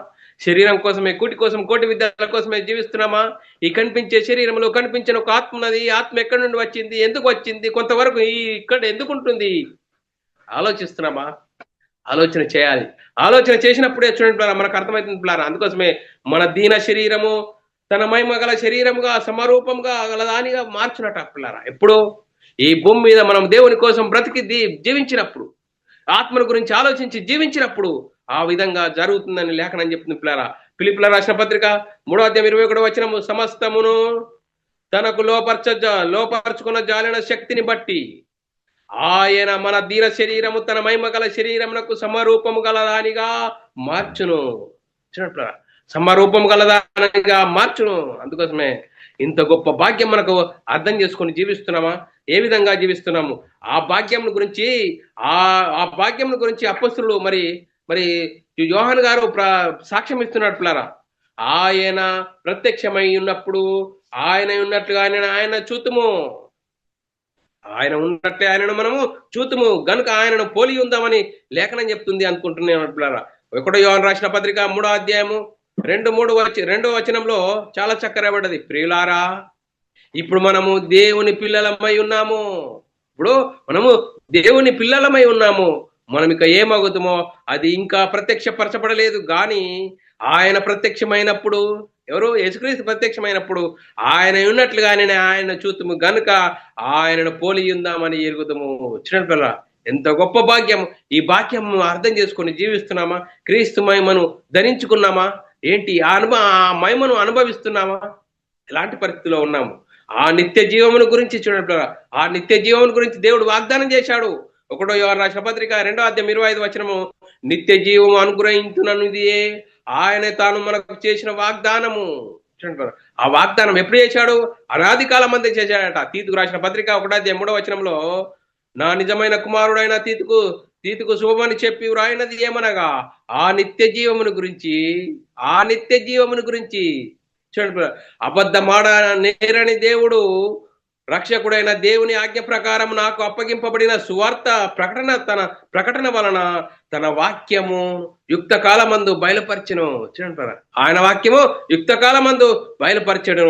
శరీరం కోసమే, కూటి కోసం, కోటి విద్యల కోసమే జీవిస్తున్నామా? ఈ కనిపించే శరీరంలో కనిపించిన ఒక ఆత్మ ఉన్నది. ఆత్మ ఎక్కడి నుండి వచ్చింది? ఎందుకు వచ్చింది? కొంతవరకు ఇక్కడ ఎందుకు ఉంటుంది? ఆలోచిస్తున్నామా? ఆలోచన చేయాలి. ఆలోచన చేసినప్పుడే చూడండి మనకు అర్థమవుతుంది పిల్లారా. అందుకోసమే మన దీన శరీరము తన మహిమ గల శరీరముగా, సమరూపంగా గలదానిగా మార్చునట పిల్లారా. ఎప్పుడు? ఈ భూమి మీద మనం దేవుని కోసం బ్రతికి జీవించినప్పుడు, ఆత్మల గురించి ఆలోచించి జీవించినప్పుడు ఆ విధంగా జరుగుతుందని లేఖనం చెప్తుంది పిల్లారా. ఫిలిప్పీయులకు రాసిన పత్రిక 3వ అధ్యాయం 21వ వచనము, సమస్తమును తనకు లోపర్చుకున్న జాలిన శక్తిని బట్టి ఆయన మన దీన శరీరము తన మహిమ గల శరీరమునకు సమరూపము గలదానిగా మార్చును. చూడండి, సమరూపము గలదానిగా మార్చును. అందుకోసమే ఇంత గొప్ప భాగ్యం మనకు అర్థం చేసుకొని జీవిస్తున్నామా? ఏ విధంగా జీవిస్తున్నాము? ఆ భాగ్యం గురించి అపొస్తలులు మరి యోహాను గారు సాక్ష్యం ఇస్తున్నాడు పిల్లారా. ఆయన ప్రత్యక్షమై ఉన్నప్పుడు ఆయన ఉన్నట్లుగా ఆయన చూతుము, ఆయన ఉన్నట్లే ఆయనను మనము చూతుము గనుక ఆయనను పోలి ఉందామని లేఖనం చెప్తుంది అనుకుంటున్నాను పిల్లారా. 1వ యోహాను రాసిన పత్రిక 3వ అధ్యాయము 2వ వచనంలో చాలా చక్కరబడ్డది. ప్రియులారా, ఇప్పుడు మనము దేవుని పిల్లలమై ఉన్నాము. మనం ఇక ఏమవుతామో అది ఇంకా ప్రత్యక్షపరచబడలేదు. కానీ ఆయన ప్రత్యక్షమైనప్పుడు, ఎవరు? యేసుక్రీస్తు ప్రత్యక్షమైనప్పుడు ఆయన ఉన్నట్లుగానే ఆయన చూతుము గనుక ఆయనను పోలి ఉందామని ఎరుగుదాము. చూడండి పిల్ల, ఎంత గొప్ప భాగ్యం! ఈ భాగ్యం అర్థం చేసుకొని జీవిస్తున్నామా? క్రీస్తు మహిమను ధరించుకున్నామా? ఏంటి ఆ మహిమను అనుభవిస్తున్నామా? ఎలాంటి పరిస్థితిలో ఉన్నాము? ఆ నిత్య జీవమును గురించి చూడండి పిల్ల, ఆ నిత్య జీవమును గురించి దేవుడు వాగ్దానం చేశాడు. 1వ యోహాను రాసిన పత్రిక 2వ అధ్యాయం 25వ వచనము, నిత్య జీవము అనుగ్రహించుననిదియే ఆయన తాను మనకు చేసిన వాగ్దానము. చూడండి, ఆ వాగ్దానం ఎప్పుడు చేశాడు? అనాది కాలం అంతా చేశాడట. తీతుకు రాసిన పత్రిక 1వ అధ్యాయం 3వ వచనంలో, నా నిజమైన కుమారుడైన తీతుకు శుభమని చెప్పి వ్రాయినది ఏమనగా ఆ నిత్య జీవమును గురించి. చూడండి, అబద్ధమాడ నేరని దేవుడు, రక్షకుడైన దేవుని ఆజ్ఞ ప్రకారం నాకు అప్పగింపబడిన సువార్త ప్రకటన వలన తన వాక్యము యుక్త కాలమందు బయలుపరచను. చూడండి, ఆయన వాక్యము యుక్త కాలమందు బయలుపరచను.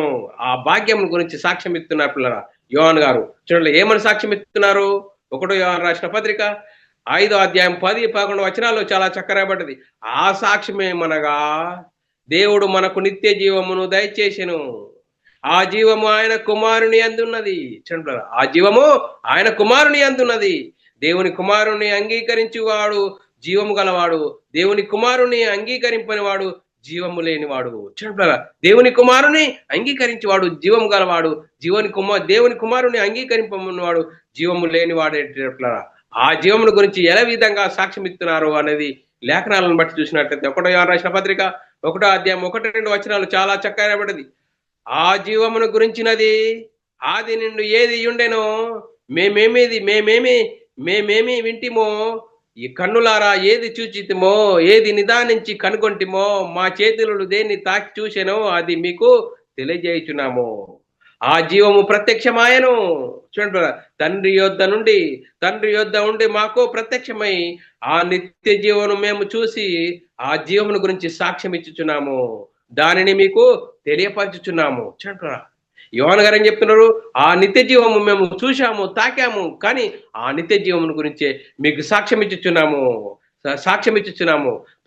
ఆ భాగ్యం గురించి సాక్ష్యం ఇస్తున్నారు పిల్లరా యోహాను గారు. చూడండి, ఏమని సాక్ష్యం ఇస్తున్నారు? 1వ యోహాను రాసిన పత్రిక 5వ అధ్యాయం 10-11 వచనాల్లో చాలా చక్కరబడ్డది. ఆ సాక్ష్యమేమనగా దేవుడు మనకు నిత్య జీవమును దయచేసెను. ఆ జీవము ఆయన కుమారుని అందున్నది. చూడండి, ఆ జీవము ఆయన కుమారుని అందున్నది. దేవుని కుమారుని అంగీకరించువాడు జీవము గలవాడు, దేవుని కుమారుని అంగీకరింపనివాడు జీవము లేనివాడు. చూడండి, దేవుని కుమారుని అంగీకరించేవాడు జీవము గలవాడు, దేవుని కుమారుని అంగీకరింపనివాడు జీవము లేనివాడు. ఆ జీవమును గురించి ఎలా విధంగా సాక్ష్యం ఇస్తున్నారు అనేది లేఖనాలను బట్టి చూసినట్లయితే 1వ యోహాను రాసిన పత్రిక 1వ అధ్యాయం 1-2 వచనాలు చాలా చక్కగా రాయబడ్డది. ఆ జీవమును గురించినది ఆది నిండు ఏది ఉండెనో మేమేమి వింటిమో, ఈ కన్నులారా ఏది చూచితిమో, ఏది నిదానించి కనుగొంటిమో, మా చేతులు దేన్ని తాకి చూసెనో అది మీకు తెలియజేయుచున్నాము. ఆ జీవము ప్రత్యక్షమాయను. చూడండి, తండ్రి యొద్ద ఉండి మాకు ప్రత్యక్షమై ఆ నిత్య జీవను మేము చూసి ఆ జీవమును గురించి సాక్ష్యం ఇచ్చుచున్నాము, దానిని మీకు తెలియపరచుచున్నాము. చూడండి, యోహాను గారు ఏం చెప్తున్నారు? ఆ నిత్య జీవము మేము చూశాము, తాకాము, కానీ ఆ నిత్య జీవమును గురించే మీకు సాక్ష్యం ఇచ్చుచున్నాము.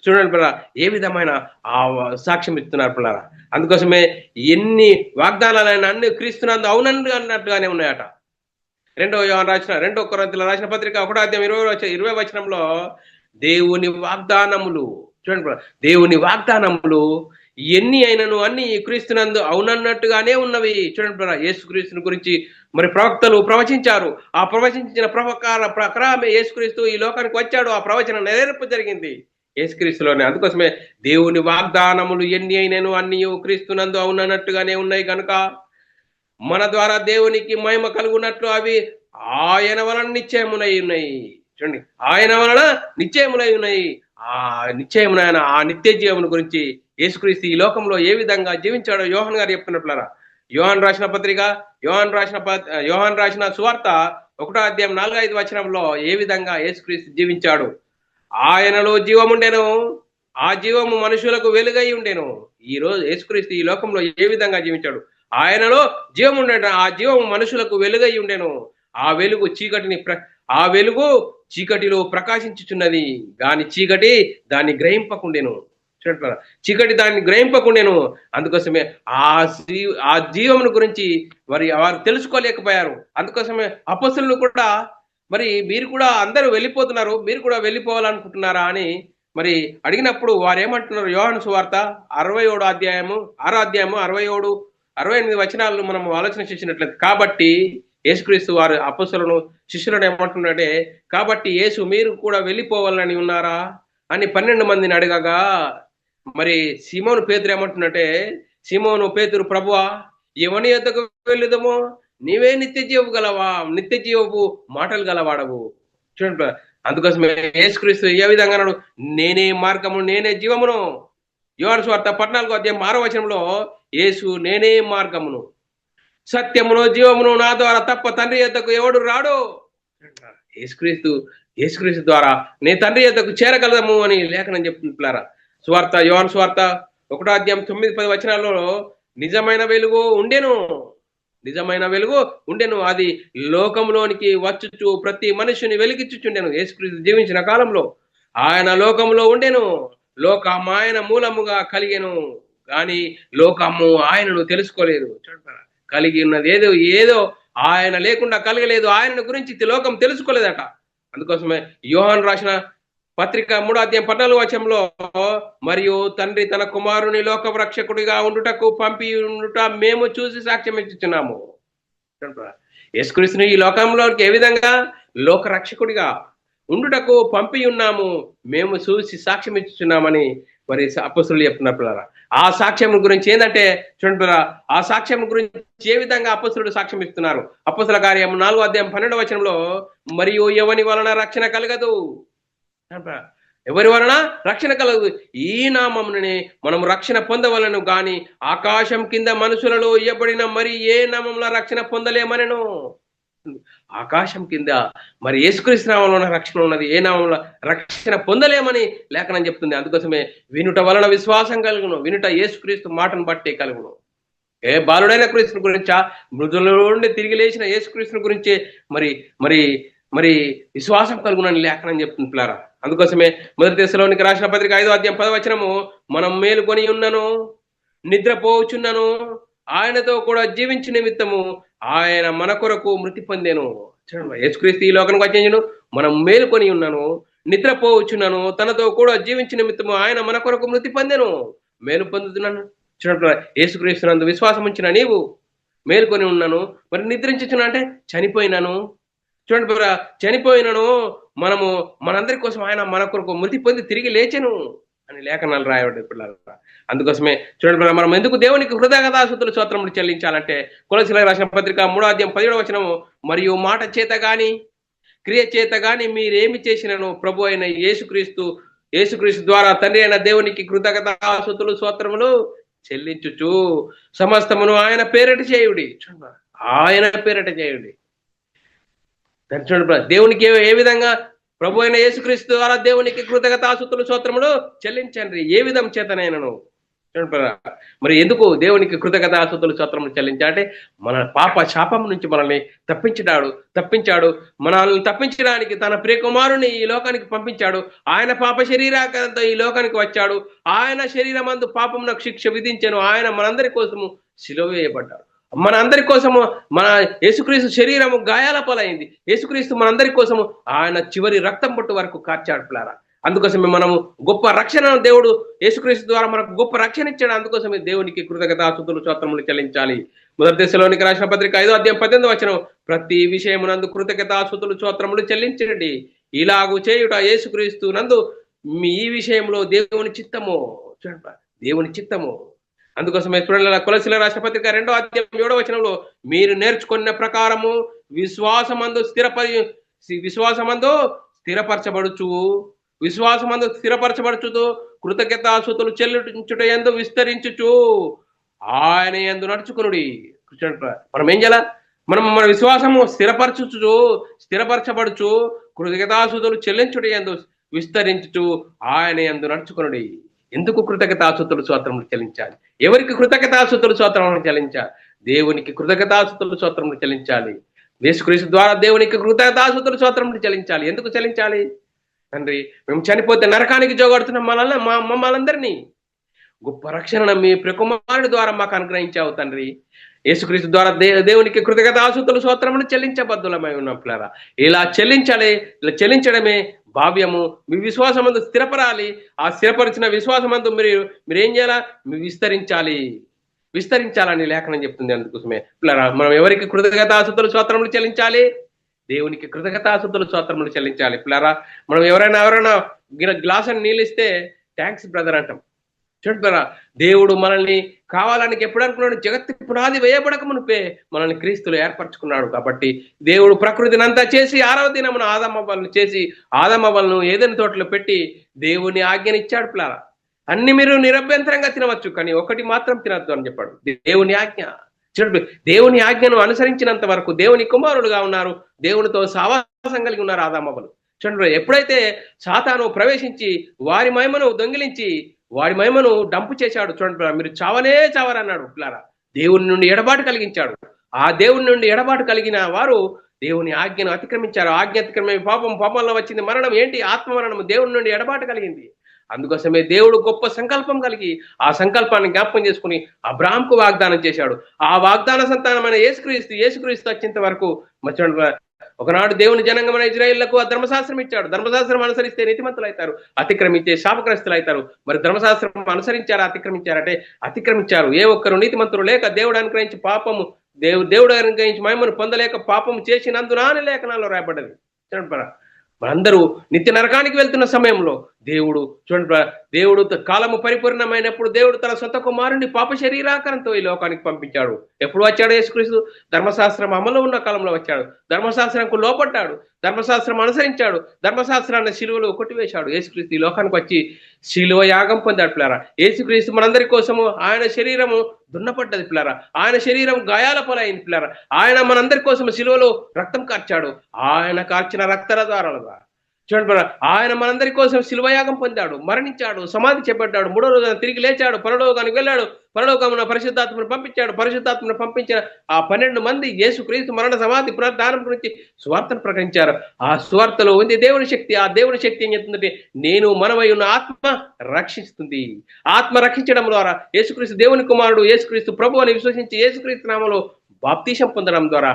చూడండి పిల్లరా, ఏ విధమైన ఆ సాక్ష్యం ఇస్తున్నారు పిల్లరా. అందుకోసమే ఎన్ని వాగ్దానాలైనా అన్ని క్రీస్తునందు అవునండి అన్నట్టుగానే ఉన్నాయట. రెండో కొరింథీయులకు రాసిన పత్రిక 1వ అధ్యాయం 20 వచనంలో దేవుని వాగ్దానములు, చూడండి, దేవుని వాగ్దానములు ఎన్ని అయినను అన్ని క్రీస్తునందు అవునన్నట్టుగానే ఉన్నవి. చూడండి, యేసుక్రీస్తుని గురించి మరి ప్రవక్తలు ప్రవచించారు. ఆ ప్రవచించిన ప్రకారమే యేసుక్రీస్తు ఈ లోకానికి వచ్చాడు. ఆ ప్రవచనం నెరవేర్పు జరిగింది యేసుక్రీస్తులోనే. అందుకోసమే దేవుని వాగ్దానములు ఎన్ని అయినను అన్ని క్రీస్తునందు అవునన్నట్టుగానే ఉన్నాయి కనుక మన ద్వారా దేవునికి మహిమ కలుగునట్లు అవి ఆయన వలన నిశ్చయములై ఉన్నాయి. చూడండి, ఆయన వలన నిశ్చయములై ఉన్నాయి. ఆ నిశ్చయమునైన ఆ నిత్య జీవమును గురించి యేసుక్రీస్తు ఈ లోకంలో ఏ విధంగా జీవించాడో యోహాను గారు చెప్తున్నట్లరా. యోహాను రాసిన సువార్త 1వ అధ్యాయం 4-5 వచనంలో ఏ విధంగా యేసుక్రీస్తు జీవించాడు. ఆయనలో జీవముండెను, ఆ జీవము మనుషులకు వెలుగై ఉండెను. ఈ రోజు యేసుక్రీస్తు ఈ లోకంలో ఏ విధంగా జీవించాడు? ఆయనలో జీవం ఉండేట, ఆ జీవము మనుషులకు వెలుగై ఉండెను. ఆ వెలుగు చీకటిలో ప్రకాశించుచున్నది, గాని చీకటి దాన్ని గ్రహింపకుండెను. చూడండి, చీకటి దాన్ని గ్రహింపకుండెను. అందుకోసమే ఆ జీవమును గురించి వారు తెలుసుకోలేకపోయారు. అందుకోసమే అపొస్తలులు కూడా మరి మీరు కూడా అందరూ వెళ్ళిపోతున్నారు, మీరు కూడా వెళ్ళిపోవాలనుకుంటున్నారా అని మరి అడిగినప్పుడు వారు ఏమంటున్నారు? యోహాను సువార్త 6వ అధ్యాయము 67-68 వచనాలను మనం ఆలోచన చేసినట్లయితే, కాబట్టి యేసుక్రీస్తు వారు అపొస్తలులను శిష్యులను ఏమంటున్నాడే, కాబట్టి యేసు మీరు కూడా వెళ్ళిపోవాలని ఉన్నారా అని 12 మందిని అడగగా, మరి సీమోను పేతురు ఏమంటున్నట్టే, సీమోను పేతురు, ప్రభువా ఎవని యొద్దకు వెళ్ళుదమో, నీవే నిత్య జీవపు మాటలు గలవాడవు. చూడండి, అందుకోసమే యేసుక్రీస్తు ఏ విధంగా అన్నాడు? నేనే మార్గము, నేనే జీవమును. యోహాను సువార్త 14వ అధ్యాయం 6వ వచనంలో యేసు నేనే మార్గమును, సత్యమును, జీవమును, నా ద్వారా తప్ప తండ్రి యొద్దకు ఎవడు రాడు. యేసుక్రీస్తు ద్వారా నే తండ్రి యొద్దకు చేరగలము అని లేఖనం చెప్తున్నారా. యోహాను సువార్త 1వ అధ్యాయం 9-10 వచనాల్లో నిజమైన వెలుగు ఉండెను, అది లోకంలోనికి వచ్చుచు ప్రతి మనుషుని వెలిగించుచుండెను. యేసుక్రీస్తు జీవించిన కాలంలో ఆయన లోకంలో ఉండెను, లోకము ఆయన మూలముగా కలిగెను, కానీ లోకము ఆయనను తెలుసుకోలేదు. కలిగి ఉన్నది ఏదో ఆయన లేకుండా కలగలేదు. ఆయన గురించి లోకం తెలుసుకోలేదట. అందుకోసమే యోహాను రాసిన పత్రిక 3వ అధ్యాయం 14వ వచనంలో, మరియు తండ్రి తన కుమారుని లోక రక్షకుడిగా ఉండుటకు పంపి ఉండుట మేము చూసి సాక్ష్యం ఇచ్చుచున్నాము. యేసుక్రీస్తుని ఈ లోకంలోకి ఏ విధంగా లోక రక్షకుడిగా ఉండుటకు పంపి ఉన్నాము, మేము చూసి సాక్ష్యం ఇచ్చుచున్నామని మరి అపొస్తలులు చెప్తున్నారు పిల్లరా. ఆ సాక్ష్యం గురించి ఏంటంటే, చూడండి పిల్లరా, ఆ సాక్ష్యం గురించి ఏ విధంగా అపొస్తలులు సాక్ష్యం ఇస్తున్నారు? అపొస్తల కార్యం 4వ అధ్యాయం 12వ వచనంలో, మరియు ఎవని వలన రక్షణ కలగదు, ఎవరి వలన రక్షణ కలగదు, ఈ నామమునే మనం రక్షణ పొందవలను, గాని ఆకాశం కింద మనుషులలో ఇయ్యబడిన మరి ఏ నామంలో రక్షణ పొందలేమనెను. ఆకాశం కింద మరి యేసుక్రీస్తు నామంలో రక్షణ ఉన్నది, ఏ నామంలో రక్షణ పొందలేమని లేఖనం చెప్తుంది. అందుకోసమే వినుట వలన విశ్వాసం కలుగును, వినుట యేసుక్రీస్తు మాటను బట్టే కలుగును. ఏ బాలుడైన క్రీస్తుని గురించా, మృదుల నుండి తిరిగి లేచిన యేసుక్రీస్తుని గురించే మరి మరి మరి విశ్వాసం కలుగునని లేఖనం చెప్తుంది పిల్లారా. అందుకోసమే మొదటి దశలోనికి రాసిన పత్రిక 5వ అధ్యాయం 10వ వచనము, మనం మేలుకొని ఉన్నను, నిద్రపోచున్నను, ఆయనతో కూడా జీవించు నిమిత్తము ఆయన మన కొరకు మృతి పొందెను. చూడండి, యేసుక్రీస్తు ఈ లోకానికి వచ్చేను, మనం మేలుకొని ఉన్నాను, నిద్రపోవచ్చున్నాను, తనతో కూడా జీవించిన నిమిత్తము ఆయన మన కొరకు మృతి పొందెను, మేలు పొందుతున్నాను. చూడండి, యేసుక్రీస్తునందు విశ్వాసం ఉంచిన నీవు మేలుకొని ఉన్నాను, మరి నిద్రించుచున్నా అంటే చనిపోయినాను. చూడండి, చనిపోయినను, మనందరి కోసం ఆయన మన కొరకు మృతి పొంది తిరిగి లేచెను అని లేఖనాలు రాయబడ్డాయి పిల్లలు. అందుకోసమే చూడండి, మనం ఎందుకు దేవునికి కృతజ్ఞతాస్తుతులు స్తోత్రములు చెల్లించాలంటే, కొలస్సీయులకు రాసిన పత్రిక 3వ అధ్యాయం 17వ వచనము, మరియు మాట చేత గాని క్రియ చేత గాని మీరేమి చేసినను ప్రభు అయిన యేసుక్రీస్తు ద్వారా తండ్రి అయిన దేవునికి కృతజ్ఞతాస్తుతులు స్తోత్రములు చెల్లించుచు సమస్తమును ఆయన పేరట చేయుడి. చూడండి, ఆయన పేరట చేయుడి. చూడండి, దేవునికి ఏ విధంగా ప్రభు అయిన యేసుక్రీస్తు ద్వారా దేవునికి కృతజ్ఞతాస్తుతులు స్తోత్రములు చెల్లించండి. ఏ విధం చేతనైనను చూడండి బ్రదర్. మరి ఎందుకు దేవునికి కృతజ్ఞతాస్తుతులు స్తోత్రములు చెల్లించాలంటే మన పాప శాపం నుంచి మనల్ని తప్పించాడు. మనల్ని తప్పించడానికి తన ప్రియకుమారుని ఈ లోకానికి పంపించాడు. ఆయన పాప శరీరాకారంతో ఈ లోకానికి వచ్చాడు. ఆయన శరీరమందు పాపమునకు శిక్ష విధించెను. ఆయన మనందరి కోసము సిలువ వేయబడ్డాడు. మన అందరి కోసము మన యేసుక్రీస్తు శరీరము గాయాల పాలైంది. యేసుక్రీస్తు మనందరి కోసము ఆయన చివరి రక్తం పొట్టు వరకు కార్చాడు పిల్లారా. అందుకోసమే మనము గొప్ప రక్షణ దేవుడు యేసుక్రీస్తు ద్వారా మనకు గొప్ప రక్షణ ఇచ్చాడు. అందుకోసమే దేవునికి కృతజ్ఞతాస్తుతులు స్తోత్రములు చెల్లించాలి. మొదటి దశలోనికి రాసిన పత్రిక 5:18 ప్రతి విషయమునందు కృతజ్ఞతాస్తుతులు స్తోత్రములు చెల్లించండి. ఇలాగు చేయుట యేసుక్రీస్తు నందు ఈ విషయంలో దేవుని చిత్తము. చూడండి, దేవుని చిత్తము. అందుకోసమే చూడండి, కొలసీల రాసిన పత్రిక 2:7 మీరు నేర్చుకున్న ప్రకారము విశ్వాసమందు స్థిరపరచబడుచు కృతజ్ఞతాస్తుతులు చెల్లించుట యందు విస్తరించుచు ఆయన యందు నడుచుకునుడి. మనం ఏం చేయాల? మన విశ్వాసము స్థిరపరచబడుచు కృతజ్ఞతాస్తుతులు చెల్లించుట యందు విస్తరించుచు ఆయన యందు నడుచుకునుడి. ఎందుకు కృతజ్ఞతాస్తుతులు స్తోత్రములు చెల్లించాలి? ఎవరికి కృతజ్ఞతాస్తుతులు స్తోత్రములు చెల్లించాలి? దేవునికి కృతజ్ఞతాస్తుతులు స్తోత్రములు చెల్లించాలి. యేసుక్రీస్తు ద్వారా దేవునికి కృతజ్ఞతాస్తుతులు స్తోత్రములు చెల్లించాలి. ఎందుకు చెల్లించాలి? తండ్రి, మేము చనిపోతే నరకానికి జోగడుతున్న మమ్మల్ందరినీ గొప్ప రక్షణ మీ ప్రియకుమారుడి ద్వారా మాకు అనుగ్రహించావు తండ్రి. యేసుక్రీస్తు ద్వారా దేవునికి కృతజ్ఞతాస్తుతులు స్తోత్రములు చెల్లించబద్దులమై ఉన్నాం పిల్లరా. ఇలా చెల్లించడమే భావ్యము. మీ విశ్వాసమందు స్థిరపరాలి. ఆ స్థిరపరిచిన విశ్వాసమందు మీరు ఏం చేయాలా? విస్తరించాలని లేఖనం చెప్తుంది. అందుకోసమే పిల్లరా, మనం ఎవరికి కృతజ్ఞతాస్తుతులు స్తోత్రములు చెల్లించాలి? దేవునికి కృతజ్ఞతాస్తుతులు స్తోత్రములు చెల్లించాలి. పిల్లరా, మనం ఎవరైనా గ్లాస్ అని నీళ్ళు ఇస్తే థ్యాంక్స్ బ్రదర్ అంటాం. చూడండి బ్రదర్, దేవుడు మనల్ని కావాలని ఎప్పుడు అనుకున్నాడు? జగత్తు పునాది వేయబడక మునిపే మనల్ని క్రీస్తులు ఏర్పరచుకున్నాడు. కాబట్టి దేవుడు ప్రకృతిని అంతా చేసి 6వ దినమున ఆదమవ్వలను చేసి ఆదమవ్వలను ఏదైనా తోటలో పెట్టి దేవుని ఆజ్ఞనిచ్చాడు. పిల్లరా, అన్ని మీరు నిరభ్యంతరంగా తినవచ్చు, కానీ ఒకటి మాత్రం తినద్దు అని చెప్పాడు. దేవుని ఆజ్ఞ. చూడండి, దేవుని ఆజ్ఞను అనుసరించినంత వరకు దేవుని కుమారుడుగా ఉన్నారు. దేవునితో సావాసం కలిగి ఉన్నారు ఆదామవ్వలు. చూడండి, ఎప్పుడైతే సాతాను ప్రవేశించి వారి మహిమను దొంగిలించి వారి మహిమను డంపు చేశాడు. చూడండి, మీరు చావరన్నాడు. పిల్లారా, దేవుని నుండి ఎడబాటు కలిగించాడు. ఆ దేవుని నుండి ఎడబాటు కలిగిన వారు దేవుని ఆజ్ఞను అతిక్రమించారు. ఆజ్ఞ అతిక్రమే పాపంలో వచ్చింది మరణం. ఏంటి? ఆత్మమరణము. దేవుని నుండి ఎడబాటు కలిగింది. అందుకోసమే దేవుడు గొప్ప సంకల్పం కలిగి ఆ సంకల్పాన్ని జ్ఞాపకం చేసుకుని అబ్రాహాంకు వాగ్దానం చేశాడు. ఆ వాగ్దాన సంతానమైన యేసుక్రీస్తు వచ్చేంత వరకు ఒకనాడు దేవుని జనాంగమైన ఇజ్రాయేళ్లకు ఆ ధర్మశాస్త్రం ఇచ్చాడు. ధర్మశాస్త్రం అనుసరిస్తే నీతిమంతులు అవుతారు, అతిక్రమించే శాపగ్రస్తులు అవుతారు. మరి ధర్మశాస్త్రం అనుసరించారా, అతిక్రమించారంటే అతిక్రమించారు. ఏ ఒక్కరు నీతిమంతులు లేక దేవుడు అనుగ్రహించి పాపము దేవుడు అనుగ్రహించి మహిమను పొందలేక పాపము చేసినందున అని లేఖనాల్లో రాయబడ్డది. చూడండి, మనందరూ నిత్య నరకానికి వెళ్తున్న సమయంలో దేవుడు కాలము పరిపూర్ణమైనప్పుడు దేవుడు తన సొంత కుమారుని పాప శరీరాకారంతో ఈ లోకానికి పంపించాడు. ఎప్పుడు వచ్చాడు? యేసుక్రీస్తు ధర్మశాస్త్రం అమలు ఉన్న కాలంలో వచ్చాడు. ధర్మశాస్త్రంకు లోపడ్డాడు, ధర్మశాస్త్రం అనుసరించాడు, ధర్మశాస్త్రాన్ని శిలువలో కొట్టివేశాడు. యేసుక్రీస్తు ఈ లోకానికి వచ్చి శిలువ యాగం పొందాడు. పిల్లారా, యేసుక్రీస్తు మనందరి కోసము ఆయన శరీరము దున్నపడ్డది. పిల్లారా, ఆయన శరీరం గాయాల పాలైంది. పిల్లారా, ఆయన మనందరి కోసం శిలువలో రక్తం కార్చాడు. ఆయన కార్చిన రక్తల ద్వారా చూడండి, ఆయన మనందరి కోసం శిలువయాగం పొందాడు, మరణించాడు, సమాధి చేపట్టాడు, 3వ రోజున తిరిగి లేచాడు, పరలోకానికి వెళ్ళాడు. పరలోకమున పరిశుద్ధాత్మను పంపించాడు. పరిశుద్ధాత్మను పంపించిన ఆ 12 మంది యేసుక్రీస్తు మరణ సమాధి పునరుద్ధానం గురించి సువార్తను ప్రకటించారు. ఆ సువార్తలో ఉంది దేవుని శక్తి. ఆ దేవుని శక్తి ఏం చెప్తుందంటే మనమై ఉన్న ఆత్మ రక్షిస్తుంది. ఆత్మ రక్షించడం ద్వారా యేసుక్రీస్తు దేవుని కుమారుడు, యేసుక్రీస్తు ప్రభు అని విశ్వసించి యేసుక్రీస్తు నామములో బాప్తీసం పొందడం ద్వారా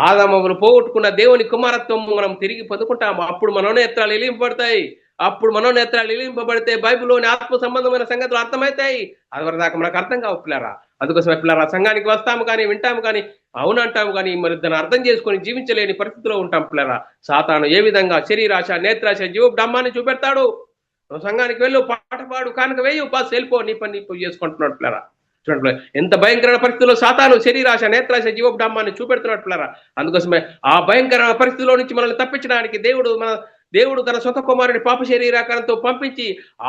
ఆదామమును పోగొట్టుకున్న దేవుని కుమారత్వం మనం తిరిగి పొందుకుంటాము. అప్పుడు మనోనేత్రాలు వెలిగింపబడతాయి. అప్పుడు మనోనేత్రాలు వెలిగింపబడితే బైబిల్లోని ఆత్మ సంబంధమైన సంగతులు అర్థమవుతాయి. అది దాకా మనకు అర్థం కావు పిల్లారా. అందుకోసమే పిల్లారా, సంఘానికి వస్తాము కానీ వింటాము కానీ అవునంటాము కానీ మరి దాన్ని అర్థం చేసుకొని జీవించలేని పరిస్థితిలో ఉంటాం పిల్లారా. సాతాను ఏ విధంగా శరీరాశ, నేత్రాశ, జీవబ్రహ్మాన్ని చూపెడతాడు. సంఘానికి వెళ్ళు, పాట పాడు, కానుక వేయు, పాస్ వెళ్ళిపో, నీ పని చేసుకుంటున్నాడు పిల్లారా. చూడండి, ఎంత భయంకరమైన పరిస్థితుల్లో సాతాను శరీరాశ, నేత్రాశ, జీవబ్రహ్మాన్ని చూపెడుతున్నాడు పిల్లారా. అందుకోసమే ఆ భయంకరమైన పరిస్థితిలో నుంచి మనల్ని తప్పించడానికి దేవుడు తన సొంత కుమారుని పాప శరీరాకారంతో పంపించి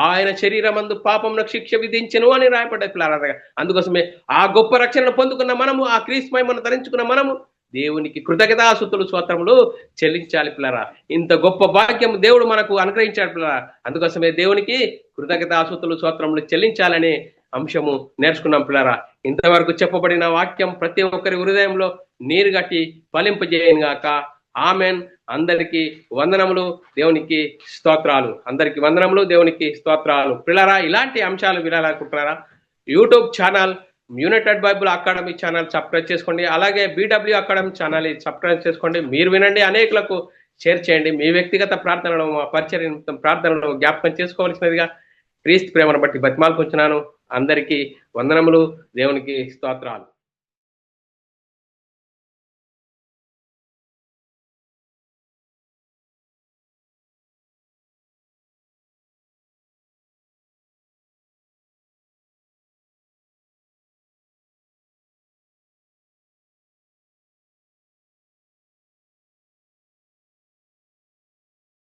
ఆయన శరీరమందు పాపంను శిక్ష విధించెను అని రాయపడ్డాయి పిల్లారా. అందుకోసమే ఆ గొప్ప రక్షణను పొందుకున్న మనము, ఆ క్రీస్తు మహిమను ధరించుకున్న మనము దేవునికి కృతజ్ఞతాస్తుతులు స్తోత్రములు చెల్లించాలి పిల్లారా. ఇంత గొప్ప భాగ్యం దేవుడు మనకు అనుగ్రహించాడు పిల్లారా. అందుకోసమే దేవునికి కృతజ్ఞతాస్తుతులు స్తోత్రములు చెల్లించాలని అంశము నేర్చుకున్నాం పిల్లరా. ఇంతవరకు చెప్పబడిన వాక్యం ప్రతి ఒక్కరి హృదయంలో నీరు గట్టి ఫలింపజేయను గాక. ఆమెన్. అందరికీ వందనములు, దేవునికి స్తోత్రాలు. అందరికీ వందనములు, దేవునికి స్తోత్రాలు. పిల్లరా, ఇలాంటి అంశాలు వినాలనుకుంటున్నారా? YouTube channel United Bible Academy channel subscribe చేసుకోండి. అలాగే BW అకాడమీ ఛానల్ సబ్స్క్రైబ్ చేసుకోండి. మీరు వినండి, అనేకులకు షేర్ చేయండి. మీ వ్యక్తిగత ప్రార్థనలో, మా పరిచర్య ప్రార్థనలో జ్ఞాపకం చేసుకోవాల్సినదిగా క్రీస్తు ప్రేమను బట్టి బతిమాలుకొచ్చున్నాను. అందరికీ వందనములు, దేవునికి స్తోత్రాలు.